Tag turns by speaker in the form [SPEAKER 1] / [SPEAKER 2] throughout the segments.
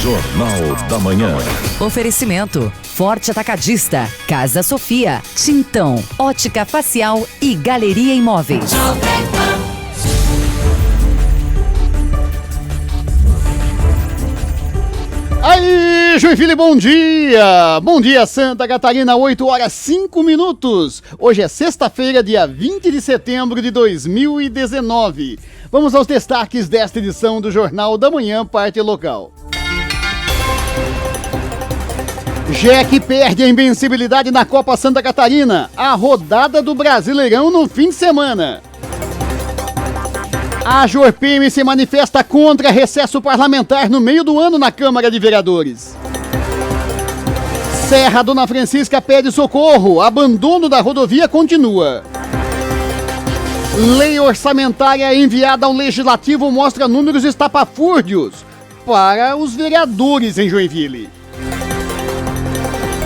[SPEAKER 1] Jornal da Manhã.
[SPEAKER 2] Oferecimento: Forte Atacadista, Casa Sofia, Tintão, Ótica Facial e Galeria Imóveis.
[SPEAKER 3] Aí, Joinville, bom dia! Bom dia, Santa Catarina, 8h05. Hoje é sexta-feira, dia 20 de setembro de 2019. Vamos aos destaques desta edição do Jornal da Manhã, parte local. Jack perde a invencibilidade na Copa Santa Catarina. A rodada do Brasileirão no fim de semana. A JorPM se manifesta contra recesso parlamentar no meio do ano na Câmara de Vereadores. Serra Dona Francisca pede socorro. Abandono da rodovia continua. Lei orçamentária enviada ao Legislativo mostra números estapafúrdios para os vereadores em Joinville.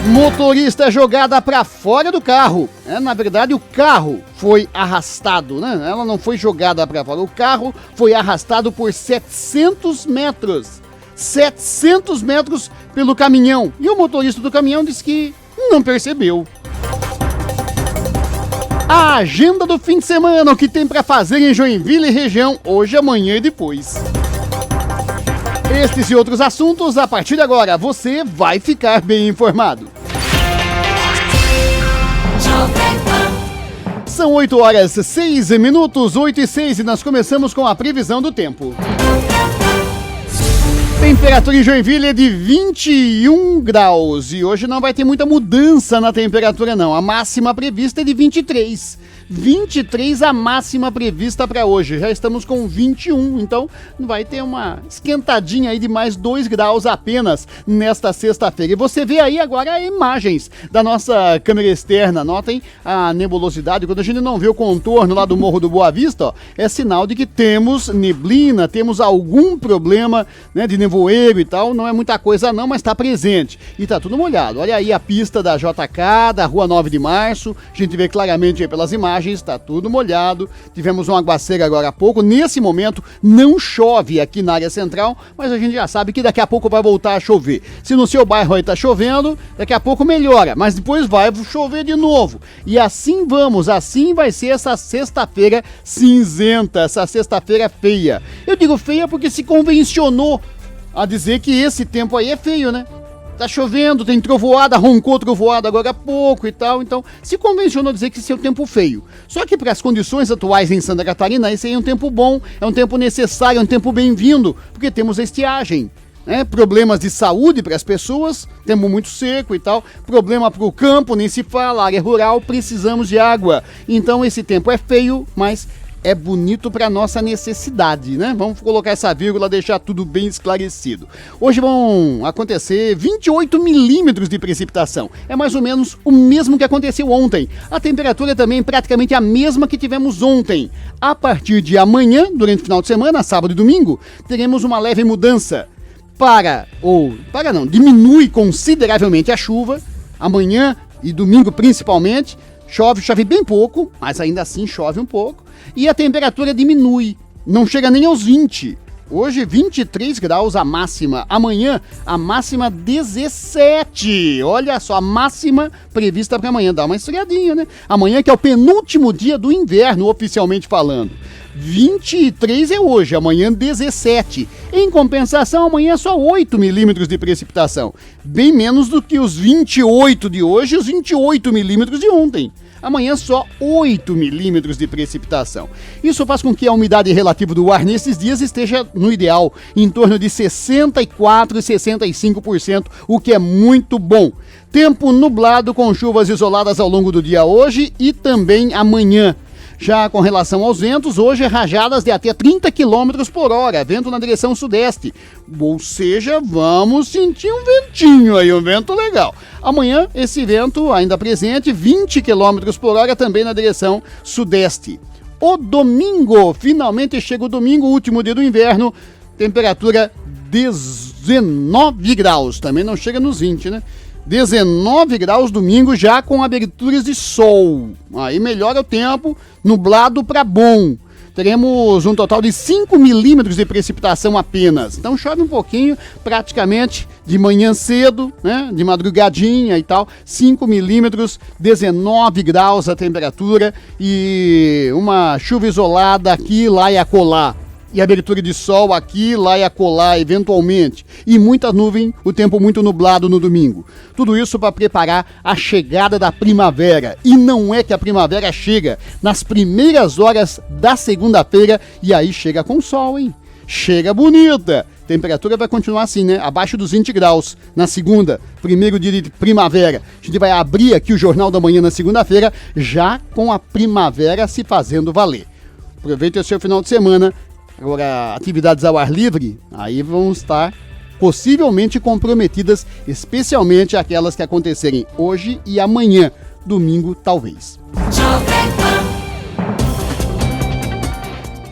[SPEAKER 3] Motorista jogada para fora do carro. Na verdade, o carro foi arrastado, né? Ela não foi jogada para fora. O carro foi arrastado por 700 metros. 700 metros pelo caminhão. E o motorista do caminhão disse que não percebeu. A agenda do fim de semana, o que tem para fazer em Joinville e região, hoje, amanhã e depois. Estes e outros assuntos, a partir de agora, você vai ficar bem informado. São 8h06, 8h06, e nós começamos com a previsão do tempo. Temperatura em Joinville é de 21 graus e hoje não vai ter muita mudança na temperatura não. A máxima prevista é de 23. 23 a máxima prevista para hoje. Já estamos com 21, então vai ter uma esquentadinha aí de mais 2 graus apenas nesta sexta-feira. E você vê aí agora imagens da nossa câmera externa. Notem a nebulosidade. Quando a gente não vê o contorno lá do Morro do Boa Vista, ó, é sinal de que temos neblina, temos algum problema, né, de nevoeiro e tal. Não é muita coisa não, mas está presente. E tá tudo molhado. Olha aí a pista da JK, da Rua 9 de Março. A gente vê claramente aí pelas imagens. Está tudo molhado, tivemos um aguaceiro agora há pouco, nesse momento não chove aqui na área central, mas a gente já sabe que daqui a pouco vai voltar a chover. Se no seu bairro aí está chovendo, daqui a pouco melhora, mas depois vai chover de novo. E assim vamos, assim vai ser essa sexta-feira cinzenta, essa sexta-feira feia. Eu digo feia porque se convencionou a dizer que esse tempo aí é feio, né? Tá chovendo, tem trovoada, roncou trovoada agora há pouco e tal, então se convencionou dizer que esse é um tempo feio. Só que para as condições atuais em Santa Catarina, esse aí é um tempo bom, é um tempo necessário, é um tempo bem-vindo, porque temos a estiagem, né? Problemas de saúde para as pessoas, tempo muito seco e tal, problema para o campo, nem se fala, área rural, precisamos de água. Então esse tempo é feio, mas é bonito para nossa necessidade, né? Vamos colocar essa vírgula, deixar tudo bem esclarecido. Hoje vão acontecer 28 milímetros de precipitação. É mais ou menos o mesmo que aconteceu ontem. A temperatura também é praticamente a mesma que tivemos ontem. A partir de amanhã, durante o final de semana, sábado e domingo, teremos uma leve mudança. Diminui consideravelmente a chuva. Amanhã e domingo principalmente. Chove bem pouco, mas ainda assim chove um pouco. E a temperatura diminui, não chega nem aos 20. Hoje 23 graus a máxima, amanhã a máxima 17. Olha só, a máxima prevista para amanhã, dá uma esfriadinha, né? Amanhã que é o penúltimo dia do inverno, oficialmente falando. 23 é hoje, amanhã 17. Em compensação, amanhã é só 8 milímetros de precipitação. Bem menos do que os 28 de hoje e os 28 milímetros de ontem. Amanhã só 8 milímetros de precipitação. Isso faz com que a umidade relativa do ar nesses dias esteja no ideal, em torno de 64% e 65%, o que é muito bom. Tempo nublado com chuvas isoladas ao longo do dia hoje e também amanhã. Já com relação aos ventos, hoje rajadas de até 30 km por hora, vento na direção sudeste. Ou seja, vamos sentir um ventinho aí, um vento legal. Amanhã, esse vento ainda presente, 20 km por hora também na direção sudeste. O domingo, finalmente chega o domingo, último dia do inverno, temperatura 19 graus, também não chega nos 20, né? 19 graus domingo, já com aberturas de sol. Aí melhora o tempo, nublado para bom. teremos um total de 5 milímetros de precipitação apenas. Então chove um pouquinho, praticamente de manhã cedo, né? De madrugadinha e tal. 5 milímetros, 19 graus a temperatura e uma chuva isolada aqui, lá e acolá. E abertura de sol aqui, lá e acolá, eventualmente. E muita nuvem, o tempo muito nublado no domingo. Tudo isso para preparar a chegada da primavera. E não é que a primavera chega nas primeiras horas da segunda-feira e aí chega com sol, hein? Chega bonita. Temperatura vai continuar assim, né? Abaixo dos 20 graus na segunda, primeiro dia de primavera. A gente vai abrir aqui o Jornal da Manhã na segunda-feira, já com a primavera se fazendo valer. Aproveite o seu final de semana. Agora, atividades ao ar livre, aí vão estar possivelmente comprometidas, especialmente aquelas que acontecerem hoje e amanhã, domingo talvez.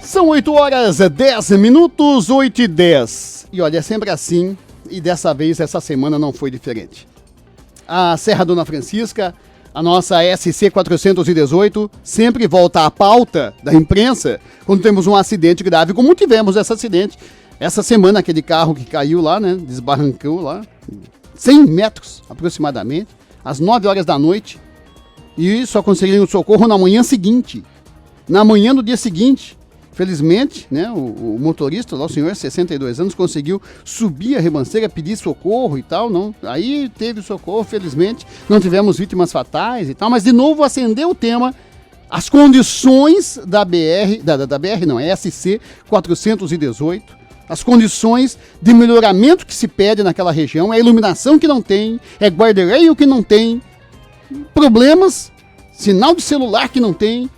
[SPEAKER 3] São 8 horas 10 minutos, 8h10. E olha, é sempre assim, e dessa vez, essa semana não foi diferente. A Serra Dona Francisca, a nossa SC 418, sempre volta à pauta da imprensa quando temos um acidente grave, como tivemos esse acidente essa semana, aquele carro que caiu lá, né, desbarrancou lá, 100 metros aproximadamente, às 9 horas da noite, e só conseguiram socorro na manhã seguinte. Na manhã do dia seguinte, felizmente, né, o motorista, lá, o senhor, 62 anos, conseguiu subir a ribanceira, pedir socorro e tal, não. Aí teve socorro, felizmente, não tivemos vítimas fatais e tal, mas de novo acendeu o tema, as condições da BR, da BR não, é SC 418, as condições de melhoramento que se pede naquela região, é iluminação que não tem, é guarda-reio que não tem, problemas, sinal de celular que não tem.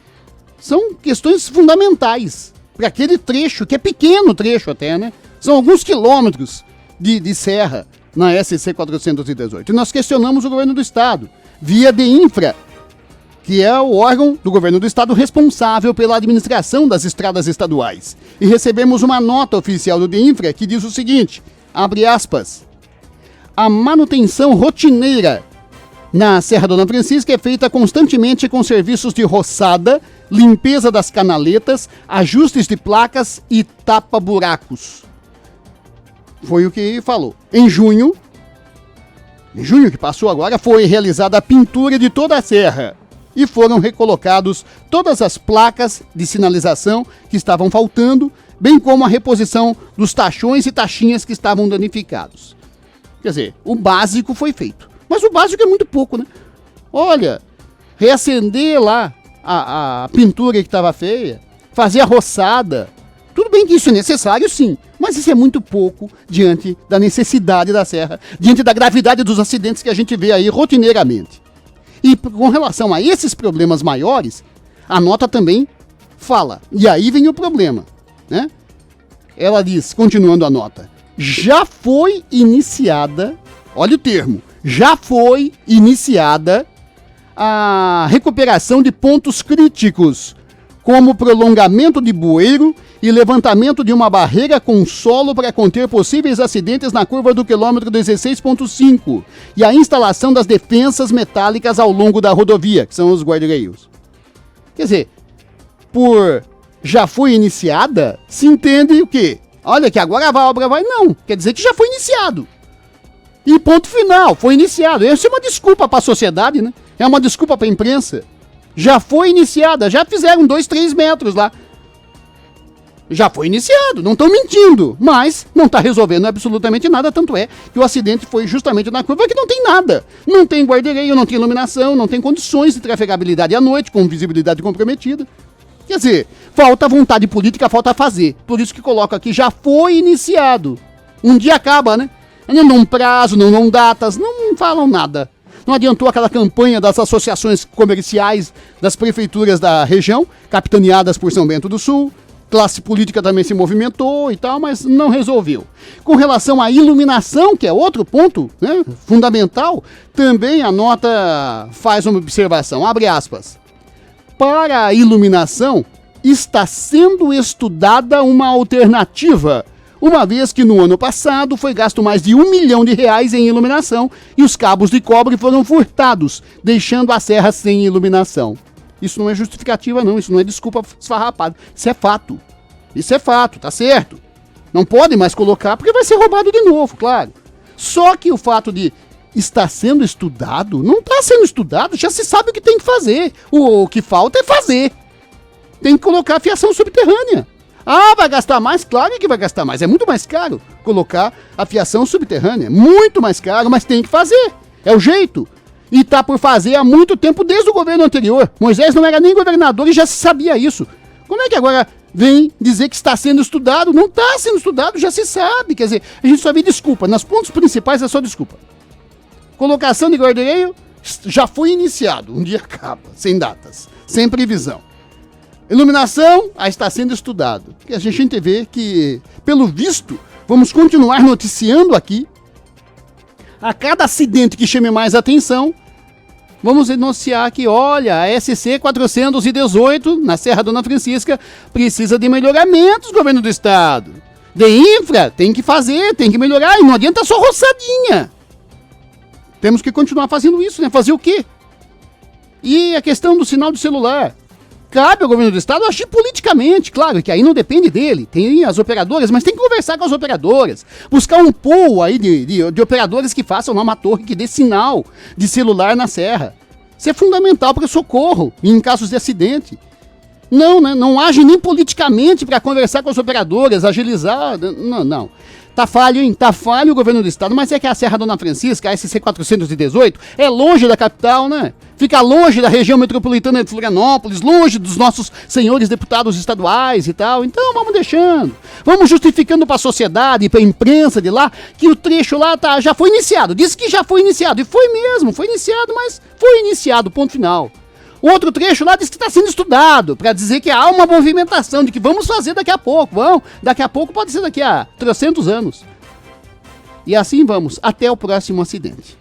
[SPEAKER 3] São questões fundamentais para aquele trecho, que é pequeno trecho até, né? São alguns quilômetros de serra na SC 418. E nós questionamos o governo do estado, via DEINFRA, que é o órgão do governo do estado responsável pela administração das estradas estaduais. E recebemos uma nota oficial do DEINFRA que diz o seguinte, abre aspas, a manutenção rotineira na Serra Dona Francisca é feita constantemente com serviços de roçada, limpeza das canaletas, ajustes de placas e tapa-buracos. Foi o que falou. Em junho que passou agora, foi realizada a pintura de toda a serra e foram recolocados todas as placas de sinalização que estavam faltando, bem como a reposição dos tachões e taxinhas que estavam danificados. Quer dizer, o básico foi feito. Mas o básico é muito pouco, né? Olha, reacender lá a pintura que estava feia, fazer a roçada. Tudo bem que isso é necessário, sim, mas isso é muito pouco diante da necessidade da serra, diante da gravidade dos acidentes que a gente vê aí rotineiramente. E com relação a esses problemas maiores, a nota também fala. E aí vem o problema, né? Ela diz, continuando a nota, já foi iniciada, olha o termo, já foi iniciada a recuperação de pontos críticos, como prolongamento de bueiro e levantamento de uma barreira com solo para conter possíveis acidentes na curva do quilômetro 16.5 e a instalação das defensas metálicas ao longo da rodovia, que são os guarda-reios. Quer dizer, por já foi iniciada, se entende o quê? Olha que agora a obra vai, não, quer dizer que já foi iniciado. E ponto final, foi iniciado. Isso é uma desculpa para a sociedade, né? É uma desculpa para a imprensa. Já foi iniciada, já fizeram 2, 3 metros lá. Já foi iniciado, não estão mentindo, mas não está resolvendo absolutamente nada, tanto é que o acidente foi justamente na curva que não tem nada. Não tem guarda-reio, não tem iluminação, não tem condições de trafegabilidade à noite, com visibilidade comprometida. Quer dizer, falta vontade política, falta fazer. Por isso que coloco aqui, já foi iniciado. Um dia acaba, né? Não dão prazo, não dão datas, não falam nada. Não adiantou aquela campanha das associações comerciais das prefeituras da região, capitaneadas por São Bento do Sul. Classe política também se movimentou e tal, mas não resolveu. Com relação à iluminação, que é outro ponto, né, fundamental, também a nota faz uma observação, abre aspas. Para a iluminação, está sendo estudada uma alternativa, uma vez que no ano passado foi gasto mais de R$1 milhão em iluminação e os cabos de cobre foram furtados, deixando a serra sem iluminação. Isso não é justificativa, não. Isso não é desculpa esfarrapada. Isso é fato. Isso é fato, tá certo. Não pode mais colocar, porque vai ser roubado de novo, claro. Só que o fato de estar sendo estudado, não está sendo estudado, já se sabe o que tem que fazer. O que falta é fazer. Tem que colocar a fiação subterrânea. Ah, vai gastar mais? Claro que vai gastar mais. É muito mais caro colocar a fiação subterrânea. Muito mais caro, mas tem que fazer. É o jeito. E tá por fazer há muito tempo, desde o governo anterior. Moisés não era nem governador e já se sabia isso. Como é que agora vem dizer que está sendo estudado? Não está sendo estudado, já se sabe. Quer dizer, a gente só vê desculpa. Nos pontos principais é só desculpa. Colocação de guarda-reio já foi iniciado. Um dia acaba, sem datas, sem previsão. Iluminação, está sendo estudado. E a gente vê que, pelo visto, vamos continuar noticiando aqui. A cada acidente que chame mais atenção, vamos denunciar que, olha, a SC 418, na Serra Dona Francisca, precisa de melhoramentos, governo do estado. De infra, tem que fazer, tem que melhorar, e não adianta só roçadinha. Temos que continuar fazendo isso, né? Fazer o quê? E a questão do sinal do celular. Cabe ao governo do estado agir politicamente, claro, que aí não depende dele, tem as operadoras, mas tem que conversar com as operadoras, buscar um pool aí de operadoras que façam lá uma torre que dê sinal de celular na serra. Isso é fundamental para o socorro em casos de acidente. Não, né? Não age nem politicamente para conversar com as operadoras, agilizar, não. Tá falho, hein? Tá falho o governo do estado, mas é que a Serra Dona Francisca, a SC 418, é longe da capital, né? Fica longe da região metropolitana de Florianópolis, longe dos nossos senhores deputados estaduais e tal. Então vamos deixando. Vamos justificando para a sociedade e para a imprensa de lá que o trecho lá já foi iniciado. Disse que já foi iniciado. E foi mesmo, foi iniciado, mas foi iniciado, ponto final. O outro trecho lá diz que está sendo estudado, para dizer que há uma movimentação, de que vamos fazer daqui a pouco. Daqui a pouco pode ser daqui a 300 anos. E assim vamos, até o próximo acidente.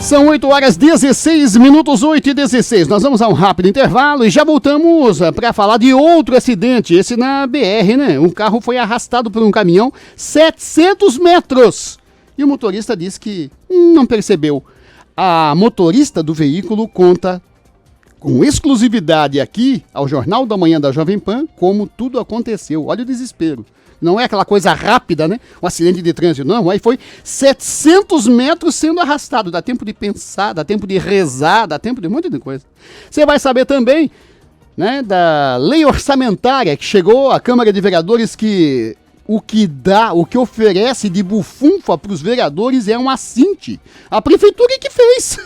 [SPEAKER 3] São 8h16, 8h16. Nós vamos a um rápido intervalo e já voltamos para falar de outro acidente, esse na BR, né? Um carro foi arrastado por um caminhão 700 metros. E o motorista disse que não percebeu. A motorista do veículo conta com exclusividade aqui ao Jornal da Manhã da Jovem Pan como tudo aconteceu. Olha o desespero. Não é aquela coisa rápida, né? Um acidente de trânsito, não. Aí foi 700 metros sendo arrastado. Dá tempo de pensar, dá tempo de rezar, dá tempo de um monte de coisa. Você vai saber também, né, da lei orçamentária que chegou à Câmara de Vereadores, que o que oferece de bufunfa para os vereadores é um assinte. A prefeitura é que fez.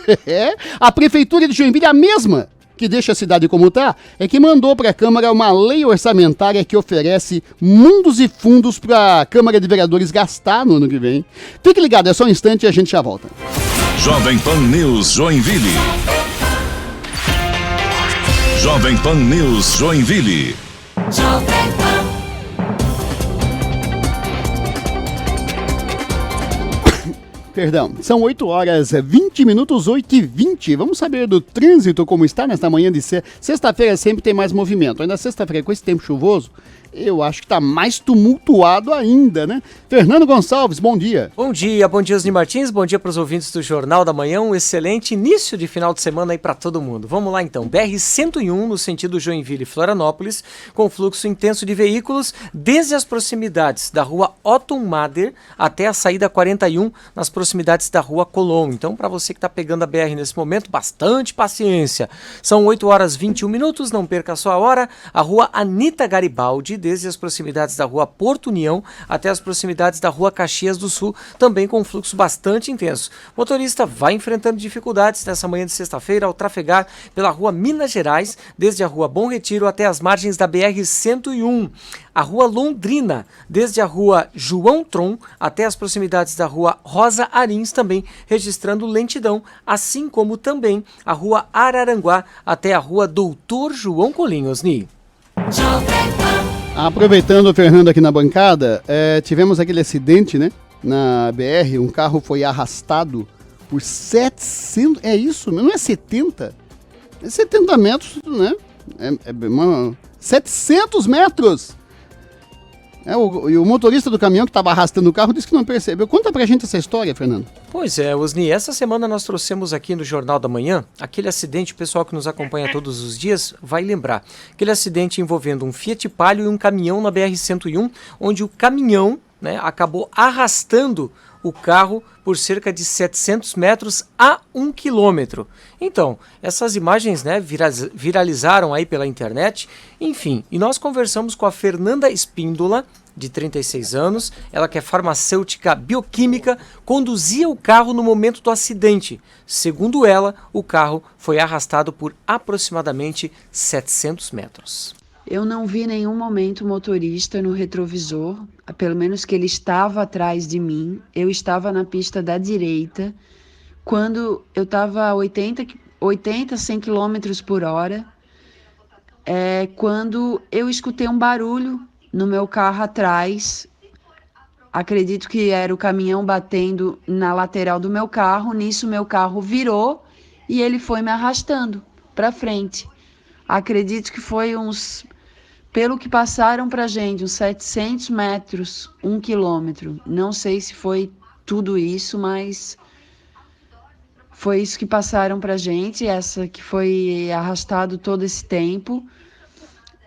[SPEAKER 3] A prefeitura de Joinville, a mesma que deixa a cidade como está, é que mandou para a Câmara uma lei orçamentária que oferece mundos e fundos para a Câmara de Vereadores gastar no ano que vem. Fique ligado, é só um instante e a gente já volta.
[SPEAKER 1] Jovem Pan News Joinville. Jovem Pan News Joinville.
[SPEAKER 2] Jovem Pan.
[SPEAKER 3] Perdão, são 8h20, 8h20. Vamos saber do trânsito, como está nesta manhã de sexta-feira. Sempre tem mais movimento. Ainda sexta-feira, com esse tempo chuvoso, eu acho que está mais tumultuado ainda, né? Fernando Gonçalves, bom dia.
[SPEAKER 4] Bom dia, Osni Martins, bom dia para os ouvintes do Jornal da Manhã, um excelente início de final de semana aí para todo mundo. Vamos lá então, BR-101 no sentido Joinville e Florianópolis, com fluxo intenso de veículos desde as proximidades da rua Otto Mader até a saída 41 nas proximidades da rua Colombo. Então, para você que está pegando a BR nesse momento, bastante paciência. São 8h21, não perca a sua hora, a rua Anita Garibaldi, desde as proximidades da rua Porto União até as proximidades da rua Caxias do Sul, também com fluxo bastante intenso. O motorista vai enfrentando dificuldades nessa manhã de sexta-feira ao trafegar pela rua Minas Gerais, desde a rua Bom Retiro até as margens da BR-101. A rua Londrina, desde a rua João Tron até as proximidades da rua Rosa Arins, também registrando lentidão, assim como também a rua Araranguá até a rua Doutor João Colinhos.
[SPEAKER 3] Aproveitando o Fernando aqui na bancada, tivemos aquele acidente, né, na BR, um carro foi arrastado por 700, é isso? Não é 70? É 70 metros, né? 700 metros! E o motorista do caminhão que estava arrastando o carro disse que não percebeu. Conta pra gente essa história, Fernando.
[SPEAKER 4] Pois é, Osni, essa semana nós trouxemos aqui no Jornal da Manhã aquele acidente, o pessoal que nos acompanha todos os dias vai lembrar. Aquele acidente envolvendo um Fiat Palio e um caminhão na BR-101, onde o caminhão, né, acabou arrastando o carro por cerca de 700 metros a 1 quilômetro. Então, essas imagens, né, viralizaram aí pela internet. Enfim, e nós conversamos com a Fernanda Espíndola, de 36 anos, ela que é farmacêutica bioquímica, conduzia o carro no momento do acidente. Segundo ela, o carro foi arrastado por aproximadamente 700 metros.
[SPEAKER 5] Eu não vi em nenhum momento o motorista no retrovisor, pelo menos que ele estava atrás de mim. Eu estava na pista da direita, quando eu estava a 100 km por hora, quando eu escutei um barulho no meu carro atrás. Acredito que era o caminhão batendo na lateral do meu carro. Nisso, meu carro virou e ele foi me arrastando para frente. Acredito que foi pelo que passaram pra gente, uns 700 metros, 1 quilômetro. Não sei se foi tudo isso, mas foi isso que passaram pra gente, essa que foi arrastado todo esse tempo.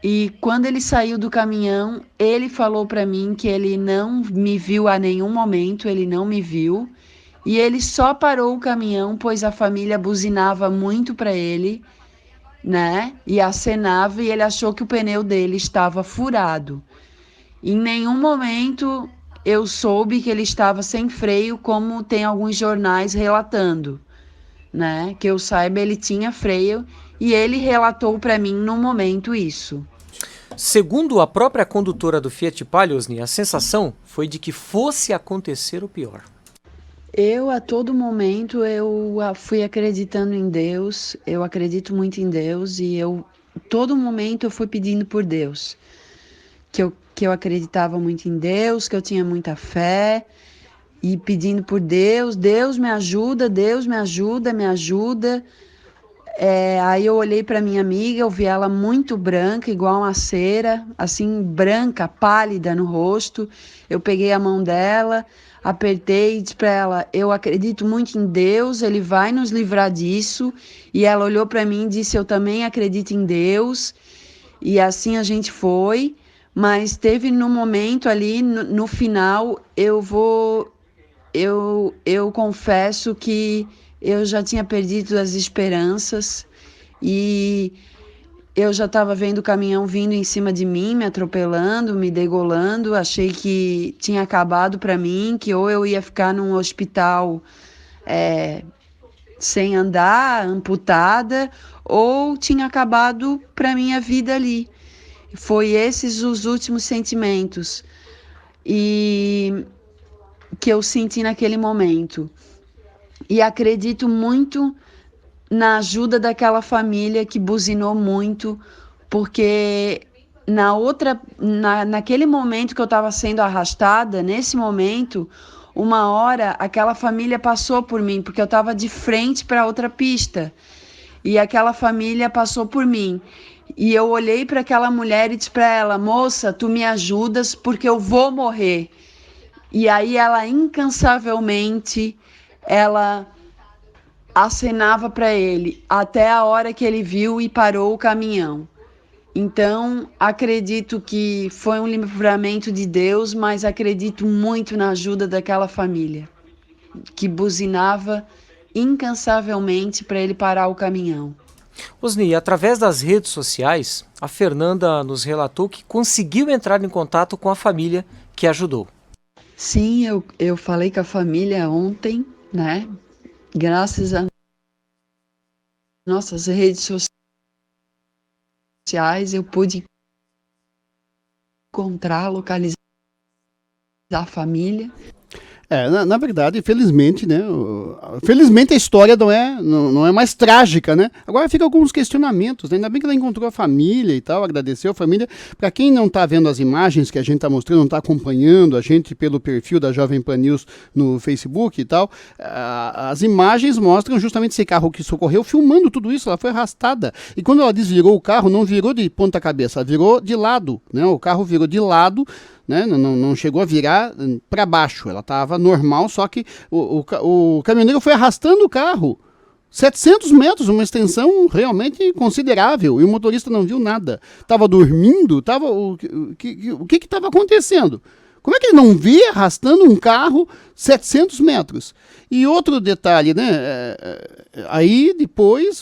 [SPEAKER 5] E quando ele saiu do caminhão, ele falou pra mim que ele não me viu a nenhum momento, ele não me viu. E ele só parou o caminhão, pois a família buzinava muito pra ele, né? E acenava, e ele achou que o pneu dele estava furado. Em nenhum momento eu soube que ele estava sem freio, como tem alguns jornais relatando, né? Que eu saiba, ele tinha freio e ele relatou para mim no momento isso.
[SPEAKER 4] Segundo a própria condutora do Fiat Palio, a sensação foi de que fosse acontecer o pior.
[SPEAKER 5] Eu, a todo momento, eu fui acreditando em Deus, eu acredito muito em Deus e todo momento eu fui pedindo por Deus, que eu acreditava muito em Deus, que eu tinha muita fé e pedindo por Deus, Deus me ajuda, Deus me ajuda, me ajuda. Aí eu olhei para minha amiga, eu vi ela muito branca, igual uma cera, assim, branca, pálida no rosto. Eu peguei a mão dela, apertei e disse para ela, eu acredito muito em Deus, Ele vai nos livrar disso. E ela olhou para mim e disse, eu também acredito em Deus. E assim a gente foi, mas teve no momento ali, no final, eu confesso que eu já tinha perdido as esperanças e eu já estava vendo o caminhão vindo em cima de mim, me atropelando, me degolando. Achei que tinha acabado para mim, que ou eu ia ficar num hospital sem andar, amputada, ou tinha acabado para minha vida ali. Foi esses os últimos sentimentos e que eu senti naquele momento. E acredito muito na ajuda daquela família que buzinou muito, porque naquele momento que eu estava sendo arrastada, nesse momento, uma hora aquela família passou por mim, porque eu estava de frente para outra pista, e aquela família passou por mim. E eu olhei para aquela mulher e disse para ela, moça, tu me ajudas porque eu vou morrer. E aí ela incansavelmente, ela acenava para ele até a hora que ele viu e parou o caminhão. Então, acredito que foi um livramento de Deus, mas acredito muito na ajuda daquela família, que buzinava incansavelmente para ele parar o caminhão.
[SPEAKER 4] Osni, através das redes sociais, a Fernanda nos relatou que conseguiu entrar em contato com a família que ajudou.
[SPEAKER 5] Sim, eu falei com a família ontem, né? Graças a nossas redes sociais, eu pude encontrar, localizar a família.
[SPEAKER 3] Na verdade, felizmente, né? Felizmente a história não é mais trágica, né? Agora fica alguns questionamentos, né? Ainda bem que ela encontrou a família e tal, agradeceu a família. Para quem não está vendo as imagens que a gente está mostrando, não está acompanhando a gente pelo perfil da Jovem Pan News no Facebook e tal, as imagens mostram justamente esse carro que socorreu, filmando tudo isso, ela foi arrastada. E quando ela desvirou o carro, não virou de ponta cabeça, ela virou de lado, né? O carro virou de lado, né? Não chegou a virar para baixo, ela estava normal, só que o caminhoneiro foi arrastando o carro 700 metros, uma extensão realmente considerável, e o motorista não viu nada. Estava dormindo, o que estava acontecendo? Como é que ele não vê arrastando um carro 700 metros? E outro detalhe, né? Aí depois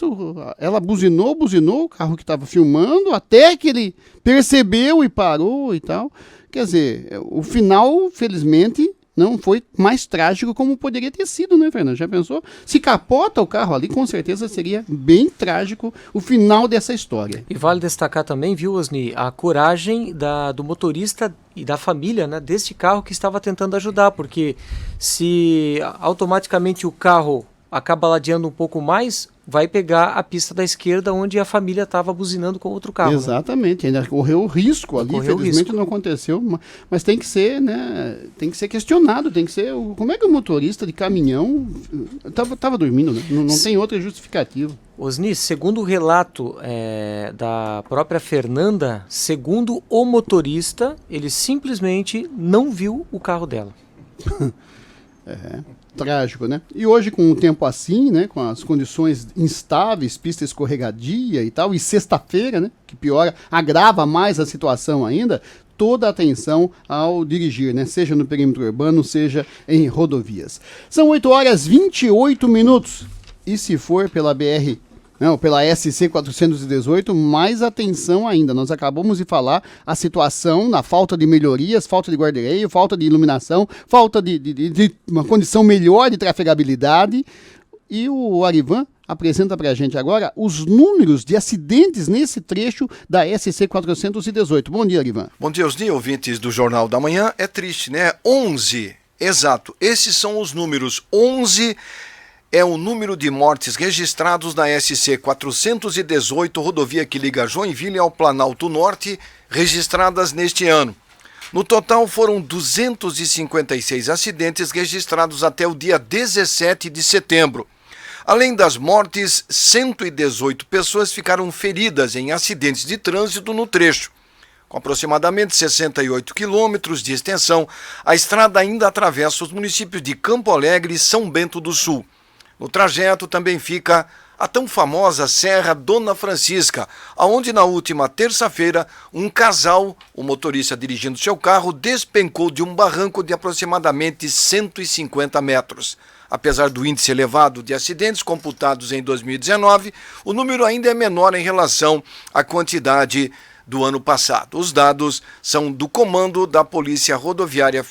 [SPEAKER 3] ela buzinou o carro que estava filmando, até que ele percebeu e parou e tal. Quer dizer, o final, felizmente, não foi mais trágico como poderia ter sido, né, Fernando? Já pensou? Se capota o carro ali, com certeza seria bem trágico o final dessa história.
[SPEAKER 4] E vale destacar também, viu, Osni, a coragem do motorista e da família, né, deste carro que estava tentando ajudar, porque se automaticamente o carro acaba ladeando um pouco mais, vai pegar a pista da esquerda onde a família estava buzinando com outro carro.
[SPEAKER 3] Exatamente, ainda correu o risco ali, infelizmente não aconteceu, mas tem que ser, né, tem que ser questionado, tem que ser, como é que o motorista de caminhão estava dormindo, né? Não tem outra justificativa.
[SPEAKER 4] Osni, segundo o relato da própria Fernanda, segundo o motorista, ele simplesmente não viu o carro dela.
[SPEAKER 3] Trágico, né? E hoje, com o tempo assim, né, com as condições instáveis, pista escorregadia e tal, e sexta-feira, né, que piora, agrava mais a situação ainda, toda a atenção ao dirigir, né, seja no perímetro urbano, seja em rodovias. São 8h28, e se for pela BR... Não, pela SC 418, mais atenção ainda. Nós acabamos de falar a situação na falta de melhorias, falta de guarda-reio, falta de iluminação, falta de uma condição melhor de trafegabilidade. E o Arivan apresenta para a gente agora os números de acidentes nesse trecho da SC 418. Bom dia, Arivan.
[SPEAKER 6] Bom dia, os ouvintes do Jornal da Manhã. É triste, né? 11, exato. Esses são os números. 11 é o número de mortes registrados na SC 418, rodovia que liga Joinville ao Planalto Norte, registradas neste ano. No total, foram 256 acidentes registrados até o dia 17 de setembro. Além das mortes, 118 pessoas ficaram feridas em acidentes de trânsito no trecho. Com aproximadamente 68 quilômetros de extensão, a estrada ainda atravessa os municípios de Campo Alegre e São Bento do Sul. No trajeto também fica a tão famosa Serra Dona Francisca, aonde na última terça-feira um casal, o motorista dirigindo seu carro, despencou de um barranco de aproximadamente 150 metros. Apesar do índice elevado de acidentes computados em 2019, o número ainda é menor em relação à quantidade do ano passado. Os dados são do Comando da Polícia Rodoviária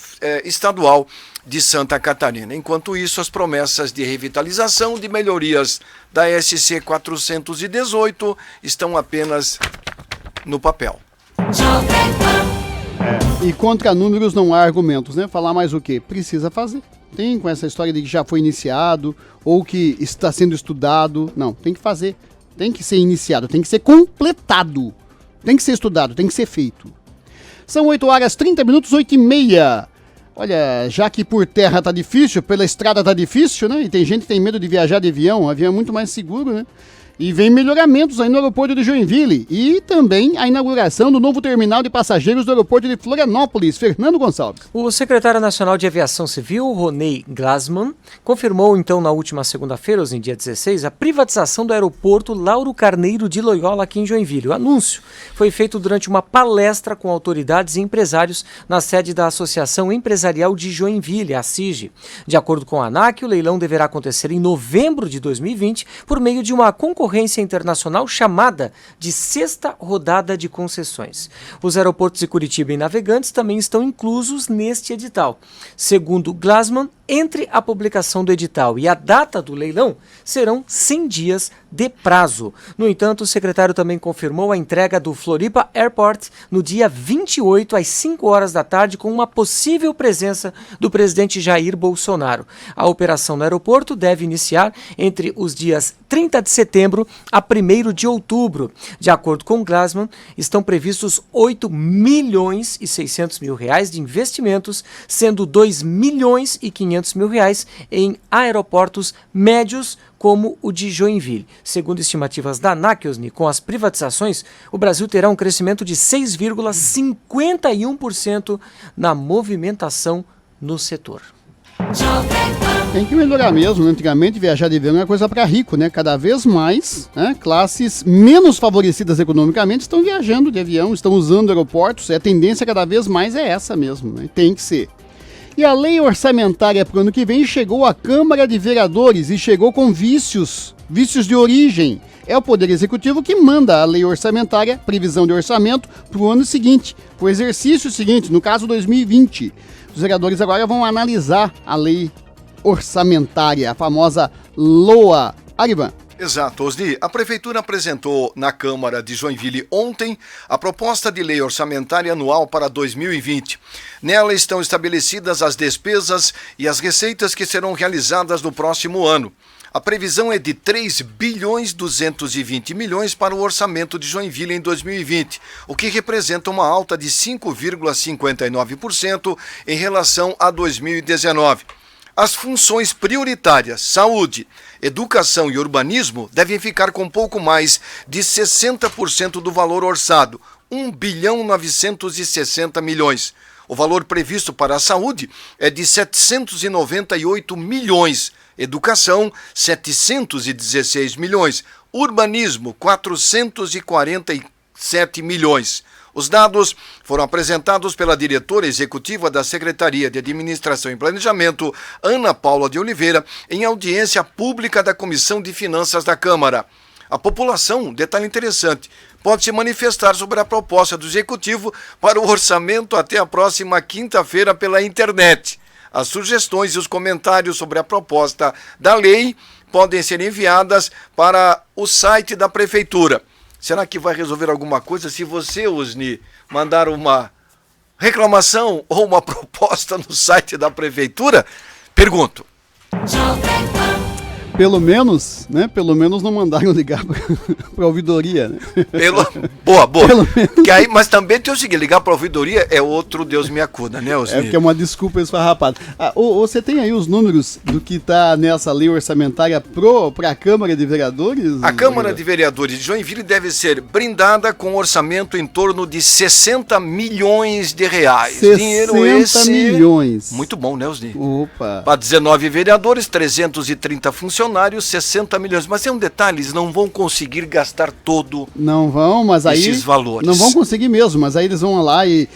[SPEAKER 6] Estadual de Santa Catarina. Enquanto isso, as promessas de revitalização de melhorias da SC 418 estão apenas no papel.
[SPEAKER 3] E contra números não há argumentos, né? Falar mais o quê? Precisa fazer. Tem com essa história de que já foi iniciado ou que está sendo estudado. Não, tem que fazer. Tem que ser iniciado, tem que ser completado. Tem que ser estudado, tem que ser feito. São 8h30, 8h30. Olha, já que por terra tá difícil, pela estrada tá difícil, né? E tem gente que tem medo de viajar de avião. O avião é muito mais seguro, né? E vem melhoramentos aí no aeroporto de Joinville. E também a inauguração do novo terminal de passageiros do aeroporto de Florianópolis. Fernando Gonçalves.
[SPEAKER 4] O secretário nacional de Aviação Civil, Ronei Glasman, confirmou então na última segunda-feira, em dia 16, a privatização do aeroporto Lauro Carneiro de Loyola aqui em Joinville. O anúncio foi feito durante uma palestra com autoridades e empresários na sede da Associação Empresarial de Joinville, a CIG. De acordo com a ANAC, o leilão deverá acontecer em novembro de 2020 por meio de uma concorrência internacional chamada de Sexta Rodada de Concessões. Os aeroportos de Curitiba e Navegantes também estão inclusos neste edital. Segundo Glasman, entre a publicação do edital e a data do leilão, serão 100 dias de prazo. No entanto, o secretário também confirmou a entrega do Floripa Airport no dia 28, às 5 horas da tarde, com uma possível presença do presidente Jair Bolsonaro. A operação no aeroporto deve iniciar entre os dias 30 de setembro setembro a 1º de outubro. De acordo com Glassman, estão previstos 8 milhões e 600 mil reais de investimentos, sendo 2 milhões e 500 mil reais em aeroportos médios, como o de Joinville. Segundo estimativas da ANAC, com as privatizações, o Brasil terá um crescimento de 6,51% na movimentação no setor.
[SPEAKER 3] Tem que melhorar mesmo, né? Antigamente viajar de avião é coisa para rico, né? Cada vez mais, né, classes menos favorecidas economicamente estão viajando de avião, estão usando aeroportos, a tendência cada vez mais é essa mesmo, né? Tem que ser. E a lei orçamentária para o ano que vem chegou à Câmara de Vereadores e chegou com vícios de origem. É o Poder Executivo que manda a lei orçamentária, previsão de orçamento, para o ano seguinte, para o exercício seguinte, no caso 2020. Os vereadores agora vão analisar a lei orçamentária, a famosa LOA. Arivan.
[SPEAKER 6] Exato, Osni. A Prefeitura apresentou na Câmara de Joinville ontem a proposta de lei orçamentária anual para 2020. Nela estão estabelecidas as despesas e as receitas que serão realizadas no próximo ano. A previsão é de 3 bilhões 220 milhões para o orçamento de Joinville em 2020, o que representa uma alta de 5,59% em relação a 2019. As funções prioritárias, saúde, educação e urbanismo, devem ficar com pouco mais de 60% do valor orçado, 1 bilhão 960 milhões. O valor previsto para a saúde é de 798 milhões, educação 716 milhões, urbanismo 447 milhões. Os dados foram apresentados pela diretora executiva da Secretaria de Administração e Planejamento, Ana Paula de Oliveira, em audiência pública da Comissão de Finanças da Câmara. A população, detalhe interessante, pode se manifestar sobre a proposta do Executivo para o orçamento até a próxima quinta-feira pela internet. As sugestões e os comentários sobre a proposta da lei podem ser enviadas para o site da Prefeitura. Será que vai resolver alguma coisa se você, Osni, mandar uma reclamação ou uma proposta no site da Prefeitura? Pergunto.
[SPEAKER 3] Pelo menos, né? Pelo menos não mandaram ligar para a ouvidoria, né?
[SPEAKER 6] Boa. Que aí, mas também tem o seguinte, ligar para a ouvidoria é outro Deus me acuda, né, Osni?
[SPEAKER 3] É porque é uma desculpa esfarrapada. Você tem aí os números do que está nessa lei orçamentária para a Câmara de Vereadores?
[SPEAKER 6] A Câmara de Vereadores de Joinville deve ser brindada com um orçamento em torno de 60 milhões de reais.
[SPEAKER 3] 60
[SPEAKER 6] Dinheiro esse...
[SPEAKER 3] milhões.
[SPEAKER 6] Muito bom, né, Osni?
[SPEAKER 3] Opa.
[SPEAKER 6] Para 19 vereadores, 330 funcionários, 60 milhões. Mas tem um detalhe, eles não vão conseguir gastar todo
[SPEAKER 3] não vão, mas aí
[SPEAKER 6] esses valores.
[SPEAKER 3] Não vão conseguir mesmo, mas aí eles vão lá e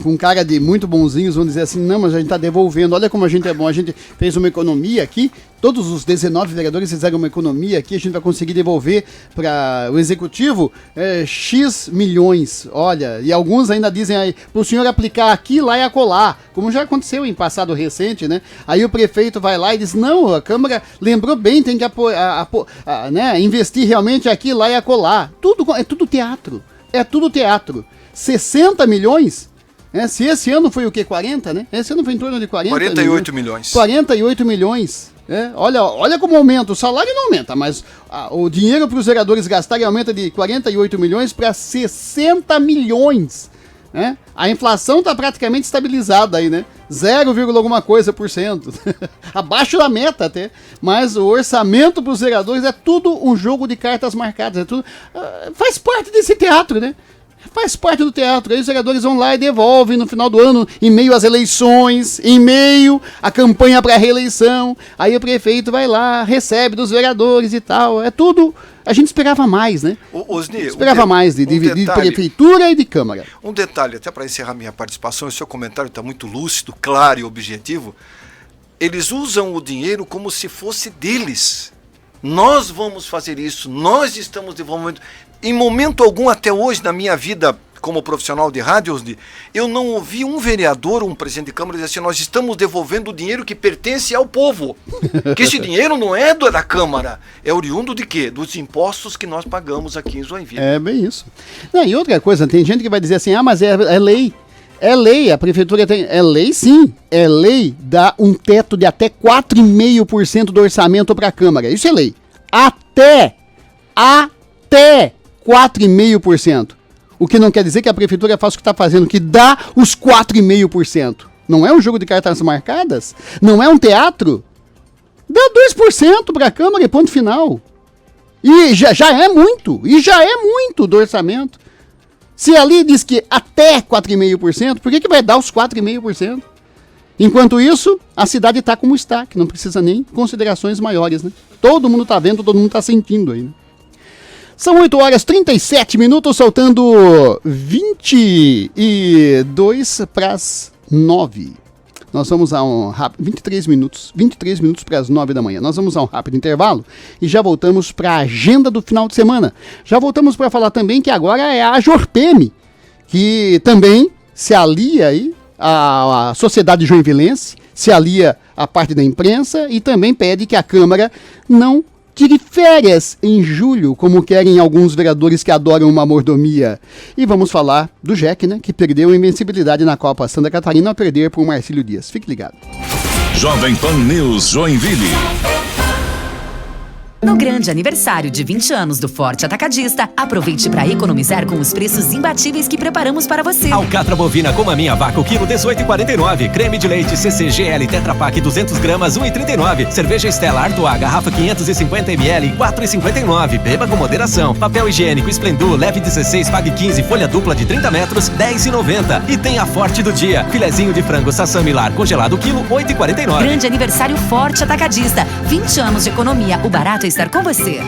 [SPEAKER 3] com cara de muito bonzinhos vão dizer assim, não, mas a gente está devolvendo, olha como a gente é bom, a gente fez uma economia aqui, todos os 19 vereadores fizeram uma economia aqui, a gente vai conseguir devolver para o Executivo X milhões, olha, e alguns ainda dizem aí, para o senhor aplicar aqui, lá e acolá, como já aconteceu em passado recente, né? Aí o prefeito vai lá e diz, não, a Câmara lembrou bem, tem que né, investir realmente aqui, lá e acolá. É tudo teatro. 60 milhões? Se esse ano foi o quê? 40, né? Esse ano foi em torno de
[SPEAKER 6] 48 milhões.
[SPEAKER 3] 48 milhões. Olha como aumenta. O salário não aumenta, mas o dinheiro para os vereadores gastarem aumenta de 48 milhões para 60 milhões. A inflação está praticamente estabilizada aí, né? 0, alguma coisa por cento. Abaixo da meta até. Mas o orçamento para os vereadores é tudo um jogo de cartas marcadas. É tudo, faz parte desse teatro, né? Faz parte do teatro. Aí os vereadores vão lá e devolvem no final do ano, em meio às eleições, em meio à campanha para a reeleição. Aí o prefeito vai lá, recebe dos vereadores e tal. É tudo. A gente esperava mais, né?
[SPEAKER 6] Osni,
[SPEAKER 3] esperava mais de prefeitura e de Câmara.
[SPEAKER 6] Um detalhe, até para encerrar minha participação, o seu comentário está muito lúcido, claro e objetivo. Eles usam o dinheiro como se fosse deles. Nós vamos fazer isso, nós estamos devolvendo. Em momento algum, até hoje, na minha vida como profissional de rádio, eu não ouvi um vereador, um presidente de Câmara dizer assim, nós estamos devolvendo o dinheiro que pertence ao povo. Que esse dinheiro não é da Câmara, é oriundo de quê? Dos impostos que nós pagamos aqui em Joinville.
[SPEAKER 3] É bem isso. Não, e outra coisa, tem gente que vai dizer assim, mas é lei. É lei, a prefeitura tem... É lei, sim. É lei, dá um teto de até 4,5% do orçamento para a Câmara. Isso é lei. Até até 4,5%. O que não quer dizer que a prefeitura faça o que está fazendo, que dá os 4,5%. Não é um jogo de cartas marcadas? Não é um teatro? Dá 2% para a Câmara e ponto final. E já é muito do orçamento. Se ali diz que até 4,5%, por que vai dar os 4,5%? Enquanto isso, a cidade está como está, que não precisa nem considerações maiores, né? Todo mundo está vendo, todo mundo está sentindo aí, né? São 8h37, faltando 22 para as 9. Nós vamos a um rápido... 23 minutos para as 9 da manhã. Nós vamos a um rápido intervalo e já voltamos para a agenda do final de semana. Já voltamos para falar também que agora é a Jorpeme, que também se alia aí à sociedade joinvilense, se alia à parte da imprensa e também pede que a Câmara não tire férias em julho, como querem alguns vereadores que adoram uma mordomia. E vamos falar do Jack, né, que perdeu a invencibilidade na Copa Santa Catarina ao perder por Marcílio Dias. Fique ligado.
[SPEAKER 1] Jovem Pan News Joinville.
[SPEAKER 2] No grande aniversário de 20 anos do Forte Atacadista, aproveite para economizar com os preços imbatíveis que preparamos para você.
[SPEAKER 7] Alcatra bovina com maminha vaca, o quilo 18,49. Creme de leite CCGL Tetra Pak 200 gramas, 1,39. Cerveja Stella Artois, garrafa 550 ml, 4,59. Beba com moderação. Papel higiênico Esplendor, leve 16, pague 15. Folha dupla de 30 metros, 10,90. E tem a Forte do dia. Filezinho de frango Sassami Lar congelado, quilo 8,49.
[SPEAKER 2] Grande aniversário Forte Atacadista. 20 anos de economia. O barato é estar com você.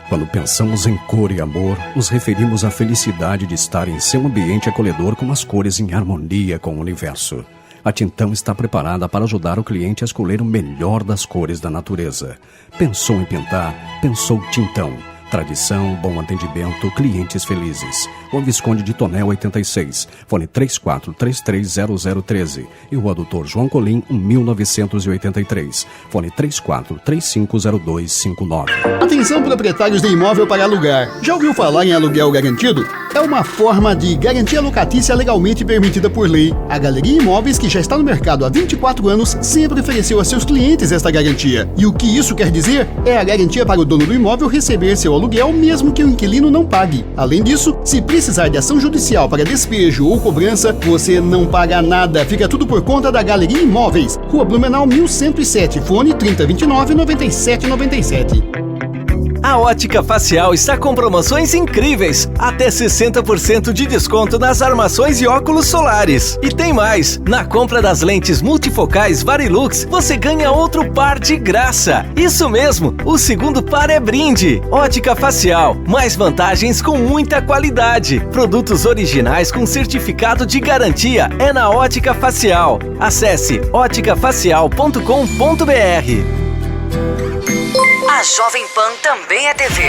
[SPEAKER 8] Quando pensamos em cor e amor, nos referimos à felicidade de estar em seu ambiente acolhedor com as cores em harmonia com o universo. A Tintão está preparada para ajudar o cliente a escolher o melhor das cores da natureza. Pensou em pintar? Pensou Tintão. Tradição, bom atendimento, clientes felizes. Rua Visconde de Tonel 86, fone 34330013 e Rua Doutor João Colim 1983, fone 34350259.
[SPEAKER 3] Atenção, proprietários de imóvel para alugar. Já ouviu falar em aluguel garantido? É uma forma de garantia locatícia legalmente permitida por lei. A Galeria Imóveis, que já está no mercado há 24 anos, sempre ofereceu a seus clientes esta garantia. E o que isso quer dizer? É a garantia para o dono do imóvel receber seu aluguel mesmo que o inquilino não pague. Além disso, se precisar de ação judicial para despejo ou cobrança, você não paga nada. Fica tudo por conta da Galeria Imóveis. Rua Blumenau 1107, fone 3029-9797.
[SPEAKER 7] A Ótica Facial está com promoções incríveis. Até 60% de desconto nas armações e óculos solares. E tem mais. Na compra das lentes multifocais Varilux, você ganha outro par de graça. Isso mesmo, o segundo par é brinde. Ótica Facial. Mais vantagens com muita qualidade. Produtos originais com certificado de garantia é na Ótica Facial. Acesse óticafacial.com.br.
[SPEAKER 2] A Jovem Pan também é TV.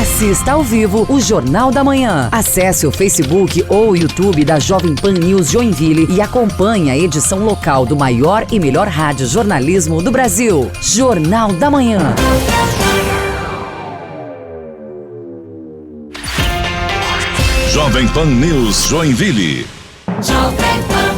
[SPEAKER 2] Assista ao vivo o Jornal da Manhã. Acesse o Facebook ou o YouTube da Jovem Pan News Joinville e acompanhe a edição local do maior e melhor rádio jornalismo do Brasil. Jornal da Manhã.
[SPEAKER 1] Jovem Pan News Joinville.
[SPEAKER 9] Jovem Pan.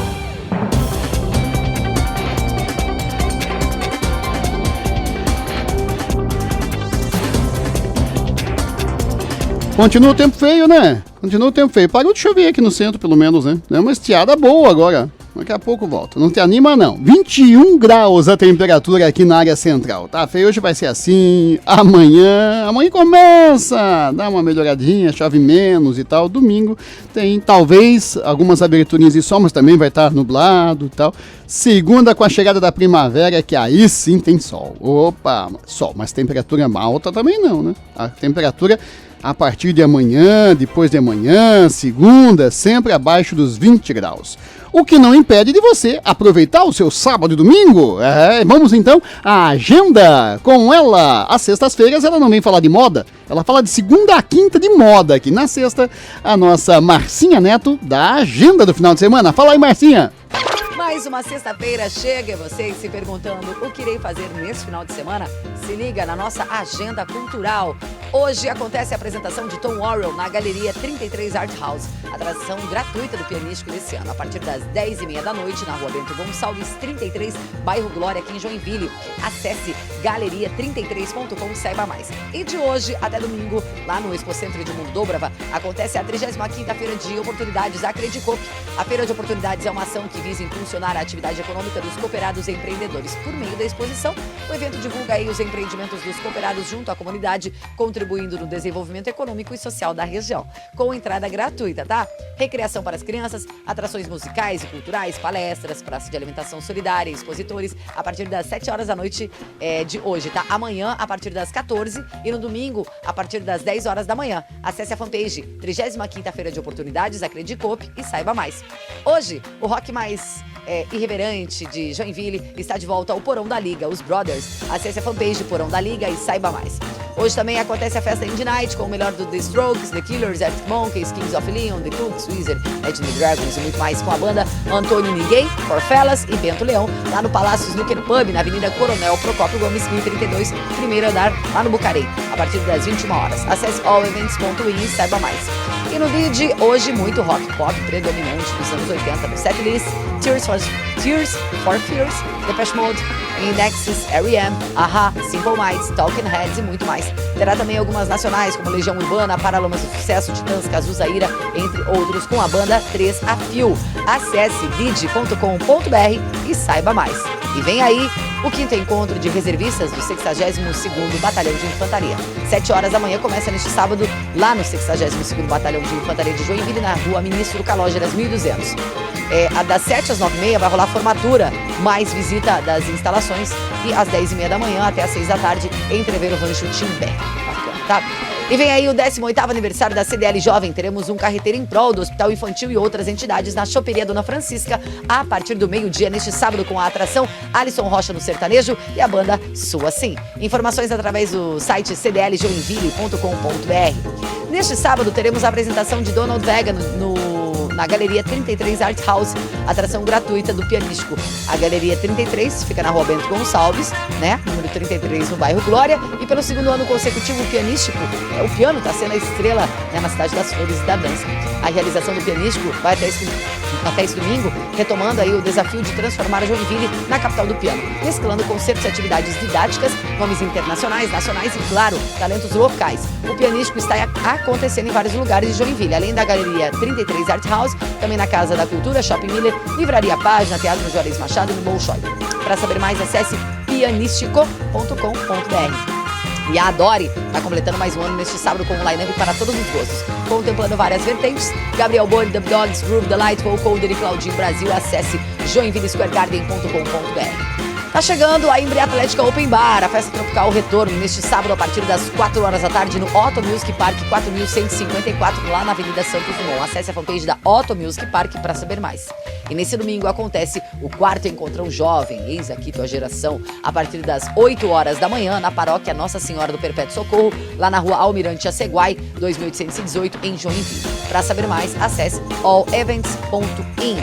[SPEAKER 3] Continua o tempo feio, né? Continua o tempo feio. Parou de chover aqui no centro, pelo menos, né? É uma estiada boa agora. Daqui a pouco volta. Não te anima, não. 21 graus a temperatura aqui na área central. Tá feio, hoje vai ser assim. Amanhã começa. Dá uma melhoradinha, chove menos e tal. Domingo tem, talvez, algumas aberturinhas de sol, mas também vai estar nublado e tal. Segunda, com a chegada da primavera, que aí sim tem sol. Opa, sol. Mas temperatura alta também não, né? A temperatura... a partir de amanhã, depois de amanhã, segunda, sempre abaixo dos 20 graus. O que não impede de você aproveitar o seu sábado e domingo. Vamos então à agenda com ela. Às sextas-feiras ela não vem falar de moda, ela fala de segunda a quinta de moda aqui. Na sexta, a nossa Marcinha Neto da agenda do final de semana. Fala aí, Marcinha.
[SPEAKER 10] Mas
[SPEAKER 2] Mais uma sexta-feira chega e você se perguntando o que irei fazer neste final de semana? Se liga na nossa agenda cultural. Hoje acontece a apresentação de Tom Worrell na Galeria 33 Art House, atração gratuita do pianístico desse ano, a partir das 10h30 da noite, na Rua Bento Gonçalves, 33, bairro Glória, aqui em Joinville. Acesse galeria33.com e saiba mais. E de hoje até domingo, lá no Expocentro de Moldóbrava, acontece a 35ª Feira de Oportunidades Acredicop. A Feira de Oportunidades é uma ação que visa impulsionar a atividade econômica dos cooperados e empreendedores. Por meio da exposição, o evento divulga aí os empreendimentos dos cooperados junto à comunidade, contribuindo no desenvolvimento econômico e social da região. Com entrada gratuita, tá? Recreação para as crianças, atrações musicais e culturais, palestras, praça de alimentação solidária, expositores, a partir das 7 horas da noite de hoje, tá? Amanhã, a partir das 14 e no domingo, a partir das 10 horas da manhã. Acesse a fanpage 35ª Feira de Oportunidades Acredicop e saiba mais. Hoje, o rock mais irreverente de Joinville está de volta ao Porão da Liga, os Brothers. Acesse a fanpage Porão da Liga e saiba mais. Hoje também acontece a festa Indie Night com o melhor do The Strokes, The Killers, Arctic Monkeys, Kings of Leon, The Cooks, Wizard, Edney Dragons e muito mais com a banda Antônio Ninguém, For Fellas e Bento Leão, lá no Palácio Snooker Pub, na Avenida Coronel Procópio Gomes, 1032, primeiro andar, lá no Bucarei, a partir das 21 horas. Acesse allevents.in e saiba mais. E no dia de hoje, muito rock pop predominante dos anos 80 no setlist, Tears for Fears, Depeche Mode, Nexus, R.E.M., A.H.A., Simple Minds, Talking Heads e muito mais. Terá também algumas nacionais, como Legião Urbana, Paralamas do Sucesso, Titãs, Cazuzaíra, entre outros, com a banda 3 a Fio. Acesse did.com.br e saiba mais. E vem aí o 5º encontro de reservistas do 62º Batalhão de Infantaria. 7 horas da manhã começa neste sábado, lá no 62º Batalhão de Infantaria de Joinville, na Rua Ministro Calógeras 1200. Das 7 às 9h30 vai rolar formatura, mais visita das instalações, e às 10h30 da manhã até às 6 da tarde, entrever o Rancho Timbé. Bacana, tá? E vem aí o 18º aniversário da CDL Jovem. Teremos um carreteiro em prol do Hospital Infantil e outras entidades na Choperia Dona Francisca, a partir do meio-dia, neste sábado, com a atração Alisson Rocha no Sertanejo e a banda Sua Sim. Informações através do site cdljoinville.com.br. Neste sábado, teremos a apresentação de Donald Vega na Galeria 33 Art House, atração gratuita do pianístico. A Galeria 33 fica na Rua Bento Gonçalves, né? Número 33, no bairro Glória. E pelo 2º ano consecutivo, o pianístico, o piano está sendo a estrela, né, na Cidade das Flores e da Dança. A realização do pianístico vai até esse domingo, retomando aí o desafio de transformar a Joinville na capital do piano, mesclando concertos e atividades didáticas, nomes internacionais, nacionais e, claro, talentos locais. O pianístico está acontecendo em vários lugares de Joinville, além da Galeria 33 Art House, também na Casa da Cultura, Shopping Miller, Livraria Página, Teatro Juarez Machado e no Bolshoi. Para saber mais, acesse pianistico.com.br. E a Adore está completando mais um ano neste sábado com um line-up para todos os gostos, contemplando várias vertentes. Gabriel Boni, Dub Dogs, Groove Delight, Vocoder e Claudinho Brasil. Acesse joinvillesquaregarden.com.br. Tá chegando a Embre Atlética Open Bar, a festa tropical retorno neste sábado a partir das 4 horas da tarde no Otto Music Park 4154, lá na Avenida Santos Dumont. Acesse a fanpage da Otto Music Park para saber mais. E nesse domingo acontece o 4º Encontrão Jovem, eis aqui tua geração, a partir das 8 horas da manhã na paróquia Nossa Senhora do Perpétuo Socorro, lá na Rua Almirante Aceguai, 2818, em Joinville. Para saber mais, acesse allevents.in.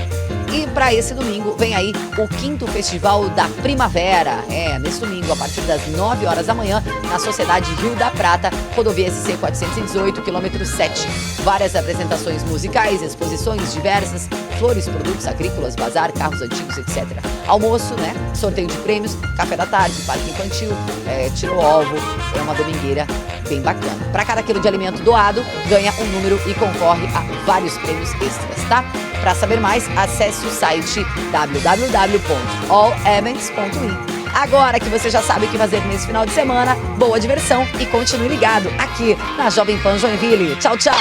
[SPEAKER 2] E para esse domingo vem aí o 5º Festival da Primavera. Nesse domingo, a partir das 9 horas da manhã, na Sociedade Rio da Prata, rodovia SC 418, quilômetro 7. Várias apresentações musicais, exposições diversas, flores, produtos agrícolas, bazar, carros antigos, etc. Almoço, né? Sorteio de prêmios, café da tarde, parque infantil, tiro alvo, é uma domingueira bem bacana. Para cada quilo de alimento doado, ganha um número e concorre a vários prêmios extras, tá? Para saber mais, acesse o site www.allevents.in. Agora que você já sabe o que fazer nesse final de semana, boa diversão e continue ligado aqui na Jovem Pan Joinville. Tchau, tchau!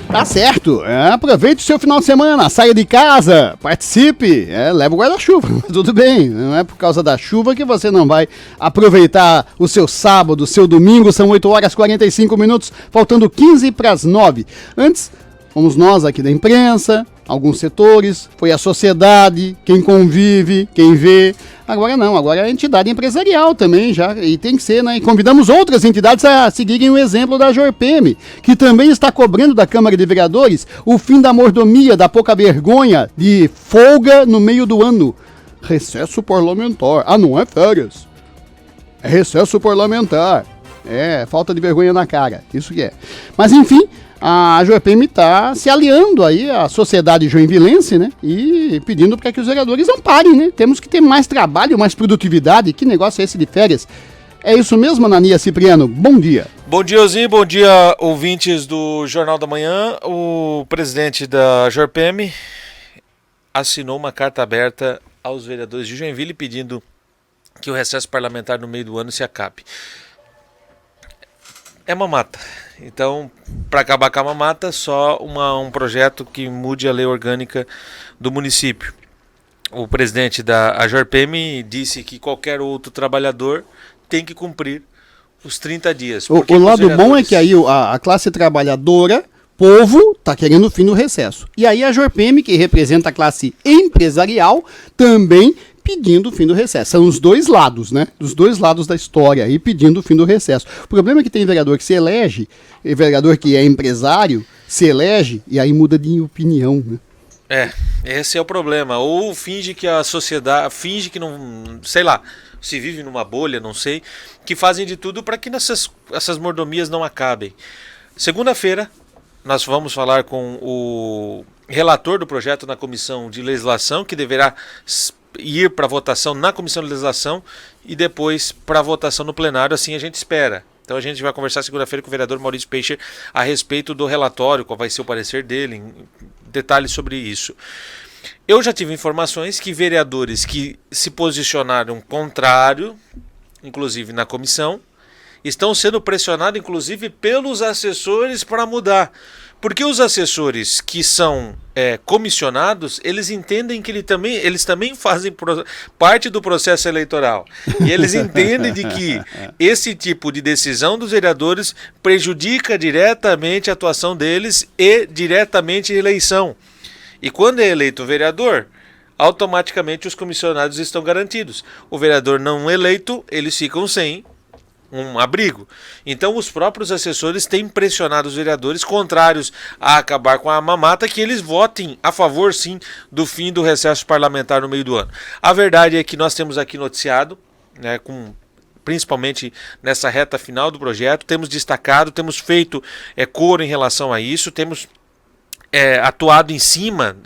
[SPEAKER 3] Tá certo, aproveite o seu final de semana, saia de casa, participe, leva o guarda-chuva, tudo bem, não é por causa da chuva que você não vai aproveitar o seu sábado, o seu domingo. São 8 horas e 45 minutos, faltando 15 para as 9. Antes, fomos nós aqui da imprensa, alguns setores, foi a sociedade, quem convive, quem vê, Agora não, agora é a entidade empresarial também já, e tem que ser, né? E convidamos outras entidades a seguirem o exemplo da JORPM, que também está cobrando da Câmara de Vereadores o fim da mordomia, da pouca vergonha de folga no meio do ano. Recesso parlamentar. Ah, não é férias. É recesso parlamentar. É, falta de vergonha na cara. Isso que é. Mas, enfim, a JORPM está se aliando aí à sociedade joinvilense, né? E pedindo para que os vereadores não parem, né? Temos que ter mais trabalho, mais produtividade. Que negócio é esse de férias? É isso mesmo, Ananias Cipriano? Bom dia.
[SPEAKER 9] Bom dia, Ozinho. Bom dia, ouvintes do Jornal da Manhã. O presidente da JORPM assinou uma carta aberta aos vereadores de Joinville pedindo que o recesso parlamentar no meio do ano se acabe. É mamata. Então, para acabar com a mamata, só um projeto que mude a lei orgânica do município. O presidente da JORPM disse que qualquer outro trabalhador tem que cumprir os 30 dias.
[SPEAKER 3] O lado bom é que aí a classe trabalhadora, povo, está querendo o fim do recesso. E aí a JORPM, que representa a classe empresarial, também pedindo o fim do recesso. São os dois lados, né? Dos dois lados da história aí pedindo o fim do recesso. O problema é que tem vereador que se elege, e vereador que é empresário, se elege e aí muda de opinião, né?
[SPEAKER 9] Esse é o problema. Ou finge que a sociedade, finge que não, sei lá, se vive numa bolha, não sei, que fazem de tudo para que essas mordomias não acabem. Segunda-feira, nós vamos falar com o relator do projeto na Comissão de Legislação, que deverá ir para votação na Comissão de Legislação e depois para votação no plenário, assim a gente espera. Então a gente vai conversar segunda-feira com o vereador Maurício Peixe a respeito do relatório, qual vai ser o parecer dele, detalhes sobre isso. Eu já tive informações que vereadores que se posicionaram contrário, inclusive na comissão, estão sendo pressionados, inclusive, pelos assessores para mudar. Porque os assessores que são comissionados, eles entendem que eles também fazem parte do processo eleitoral. E eles entendem de que esse tipo de decisão dos vereadores prejudica diretamente a atuação deles e diretamente a eleição. E quando é eleito o vereador, automaticamente os comissionados estão garantidos. O vereador não eleito, eles ficam sem um abrigo. Então os próprios assessores têm pressionado os vereadores contrários a acabar com a mamata, que eles votem a favor sim do fim do recesso parlamentar no meio do ano. A verdade é que nós temos aqui noticiado, né, principalmente nessa reta final do projeto, temos destacado, temos feito coro em relação a isso, temos atuado em cima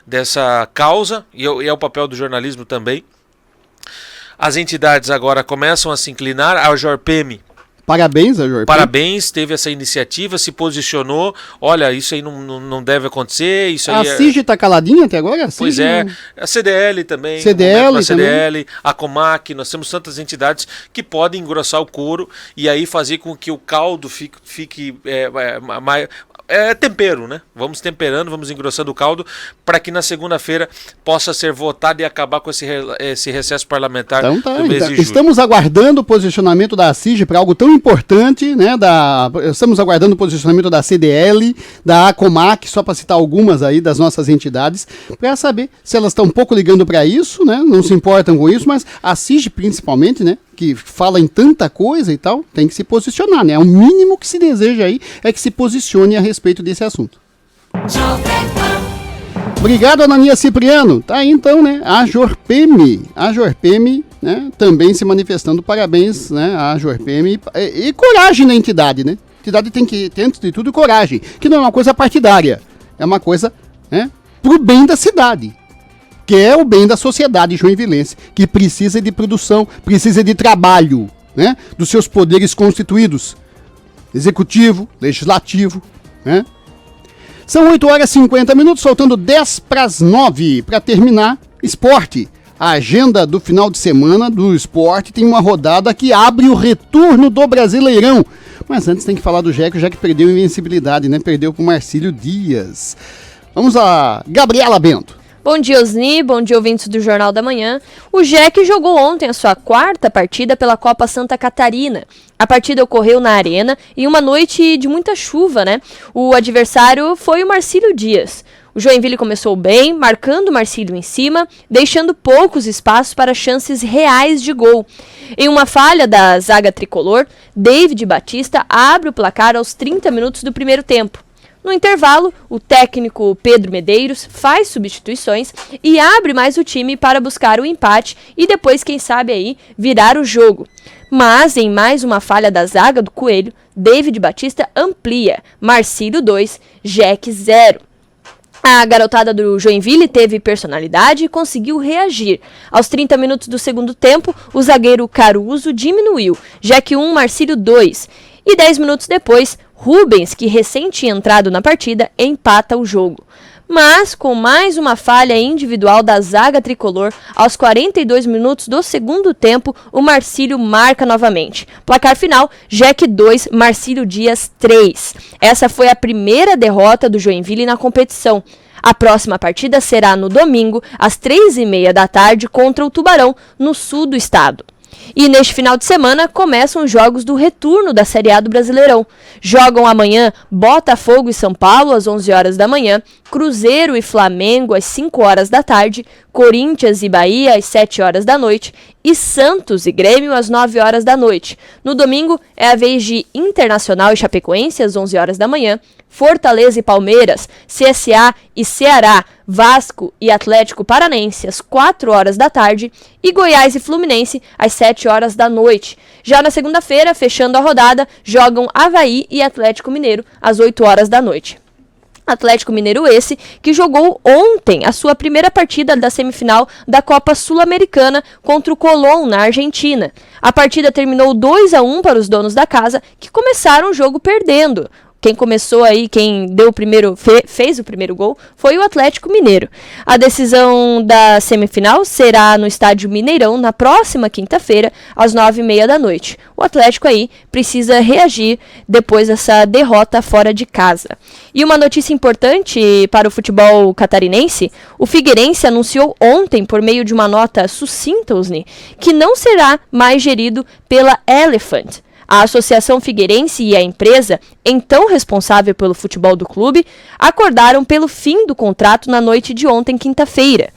[SPEAKER 9] dessa causa, e é o papel do jornalismo também. As entidades agora começam a se inclinar. A JORPM,
[SPEAKER 3] parabéns a JORPM.
[SPEAKER 9] Parabéns, teve essa iniciativa, se posicionou. Olha, isso aí não deve acontecer. Isso aí
[SPEAKER 3] a CIG está caladinha até agora?
[SPEAKER 9] Pois é, a CDL também. A Comac, nós temos tantas entidades que podem engrossar o couro e aí fazer com que o caldo fique mais... tempero, né? Vamos temperando, vamos engrossando o caldo para que na segunda-feira possa ser votado e acabar com esse recesso parlamentar do mês de julho.
[SPEAKER 3] Estamos aguardando o posicionamento da CIG para algo tão importante, né? Estamos aguardando o posicionamento da CDL, da Acomac, só para citar algumas aí das nossas entidades, para saber se elas estão um pouco ligando para isso, né? Não se importam com isso, mas a CIG principalmente, né? Que fala em tanta coisa e tal, tem que se posicionar, né? O mínimo que se deseja aí é que se posicione a respeito desse assunto. Obrigado, Ananias Cipriano. Tá aí então, né? A JORPM, né? Também se manifestando. Parabéns, né? A JORPM e coragem na entidade, né? A entidade tem que ter, antes de tudo, coragem, que não é uma coisa partidária, é uma coisa, né? Pro bem da cidade, que é o bem da sociedade joinvilense, que precisa de produção, precisa de trabalho, né? Dos seus poderes constituídos, executivo, legislativo, né? São 8h50, faltando 10:09 para terminar. Esporte. A agenda do final de semana do esporte tem uma rodada que abre o retorno do Brasileirão. Mas antes tem que falar do Jeque, o Jeque perdeu a invencibilidade, né? Perdeu para o Marcílio Dias. Vamos a Gabriela Bento.
[SPEAKER 10] Bom dia, Osni. Bom dia, ouvintes do Jornal da Manhã. O Jeque jogou ontem a sua quarta partida pela Copa Santa Catarina. A partida ocorreu na Arena em uma noite de muita chuva, né? O adversário foi o Marcílio Dias. O Joinville começou bem, marcando Marcílio em cima, deixando poucos espaços para chances reais de gol. Em uma falha da zaga tricolor, David Batista abre o placar aos 30 minutos do primeiro tempo. No intervalo, o técnico Pedro Medeiros faz substituições e abre mais o time para buscar o empate e depois, quem sabe aí, virar o jogo. Mas, em mais uma falha da zaga do Coelho, David Batista amplia, Marcílio 2, Jack 0. A garotada do Joinville teve personalidade e conseguiu reagir. Aos 30 minutos do segundo tempo, o zagueiro Caruso diminuiu, Jack 1, Marcílio 2. E 10 minutos depois, Rubens, que recém tinha entrado na partida, empata o jogo. Mas, com mais uma falha individual da zaga tricolor, aos 42 minutos do segundo tempo, o Marcílio marca novamente. Placar final, Jack 2, Marcílio Dias 3. Essa foi a primeira derrota do Joinville na competição. A próxima partida será no domingo, às 3h30 da tarde, contra o Tubarão, no sul do estado. E neste final de semana começam os jogos do retorno da Série A do Brasileirão. Jogam amanhã Botafogo e São Paulo às 11 horas da manhã, Cruzeiro e Flamengo às 5 horas da tarde, Corinthians e Bahia às 7 horas da noite e Santos e Grêmio às 9 horas da noite. No domingo é a vez de Internacional e Chapecoense às 11 horas da manhã, Fortaleza e Palmeiras, CSA e Ceará, Vasco e Atlético Paranense às 4 horas da tarde e Goiás e Fluminense às 7 horas da noite. Já na segunda-feira, fechando a rodada, jogam Avaí e Atlético Mineiro às 8 horas da noite. Atlético Mineiro esse que jogou ontem a sua primeira partida da semifinal da Copa Sul-Americana contra o Colón na Argentina. A partida terminou 2-1 para os donos da casa, que começaram o jogo perdendo. Quem começou aí, quem deu o primeiro, fez o primeiro gol, foi o Atlético Mineiro. A decisão da semifinal será no estádio Mineirão na próxima quinta-feira, às 9h30 da noite. O Atlético aí precisa reagir depois dessa derrota fora de casa. E uma notícia importante para o futebol catarinense, o Figueirense anunciou ontem, por meio de uma nota sucinta, Osni, que não será mais gerido pela Elephant. A Associação Figueirense e a empresa, então responsável pelo futebol do clube, acordaram pelo fim do contrato na noite de ontem, quinta-feira.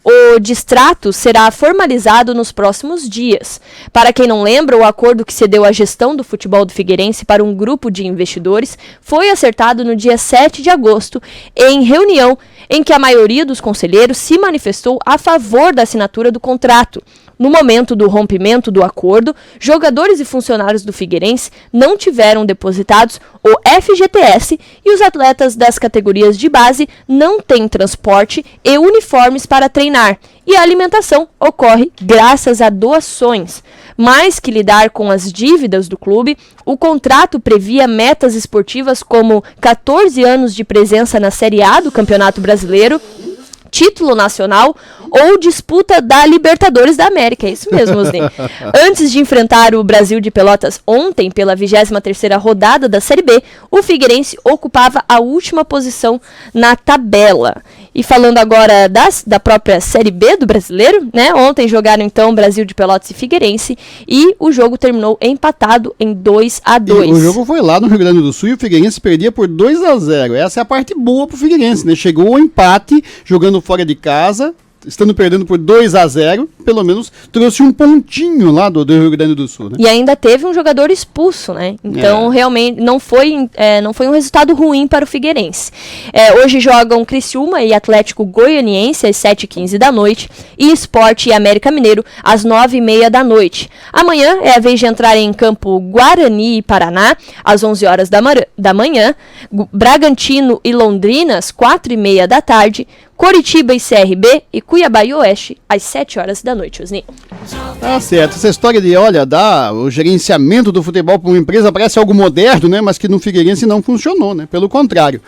[SPEAKER 10] O distrato será formalizado nos próximos dias. Para quem não lembra, o acordo que cedeu a gestão do futebol do Figueirense para um grupo de investidores foi acertado no dia 7 de agosto, em reunião em que a maioria dos conselheiros se manifestou a favor da assinatura do contrato. No momento do rompimento do acordo, jogadores e funcionários do Figueirense não tiveram depositados o FGTS e os atletas das categorias de base não têm transporte e uniformes para treinar, e a alimentação ocorre graças a doações. Mais que lidar com as dívidas do clube, o contrato previa metas esportivas como 14 anos de presença na Série A do Campeonato Brasileiro, título nacional ou disputa da Libertadores da América, é isso mesmo, Osni. Antes de enfrentar o Brasil de Pelotas ontem pela 23ª rodada da Série B, o Figueirense ocupava a última posição na tabela. E falando agora da própria Série B do Brasileiro, né? Ontem jogaram então Brasil de Pelotas e Figueirense e o jogo terminou empatado em 2-2.
[SPEAKER 3] O jogo foi lá no Rio Grande do Sul e o Figueirense perdia por 2-0. Essa é a parte boa pro Figueirense, né? Chegou ao empate, jogando fora de casa, estando perdendo por 2-0, pelo menos trouxe um pontinho lá do Rio Grande do Sul, né?
[SPEAKER 10] E ainda teve um jogador expulso, né? Então, realmente, não foi um resultado ruim para o Figueirense. Hoje jogam Criciúma e Atlético Goianiense às 7h15 da noite e Sport e América Mineiro às 9h30 da noite. Amanhã é a vez de entrar em campo Guarani e Paraná às 11 horas da manhã, Bragantino e Londrina às 4h30 da tarde, Coritiba e CRB e Cuiabá e Oeste às 7 horas da noite, Osni.
[SPEAKER 3] Tá certo. Essa história de, o gerenciamento do futebol para uma empresa parece algo moderno, né? Mas que no Figueirense não funcionou, né? Pelo contrário.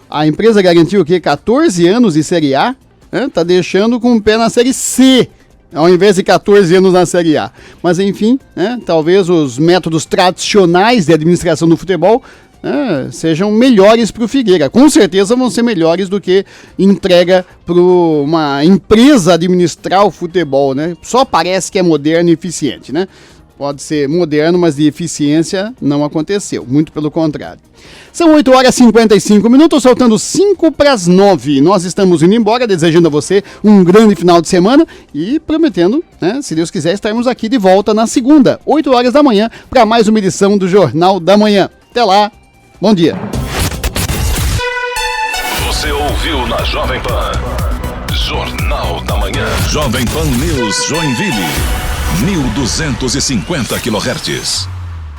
[SPEAKER 3] A empresa garantiu o quê? 14 anos de Série A, né? Tá deixando com o pé na Série C, ao invés de 14 anos na Série A. Mas enfim, né? Talvez os métodos tradicionais de administração do futebol sejam melhores para o Figueira. Com certeza vão ser melhores do que entrega para uma empresa administrar o futebol, né? Só parece que é moderno e eficiente, né? pode ser moderno, mas de eficiência não aconteceu, muito pelo contrário. São 8 horas e 55 minutos, faltando 5 para as 9. Nós estamos indo embora, desejando a você um grande final de semana e prometendo, né, se Deus quiser, estarmos aqui de volta na segunda, 8 horas da manhã, para mais uma edição do Jornal da Manhã. Até lá, bom dia.
[SPEAKER 1] Você ouviu na Jovem Pan. Jornal da Manhã. Jovem Pan News Joinville. 1250 kHz.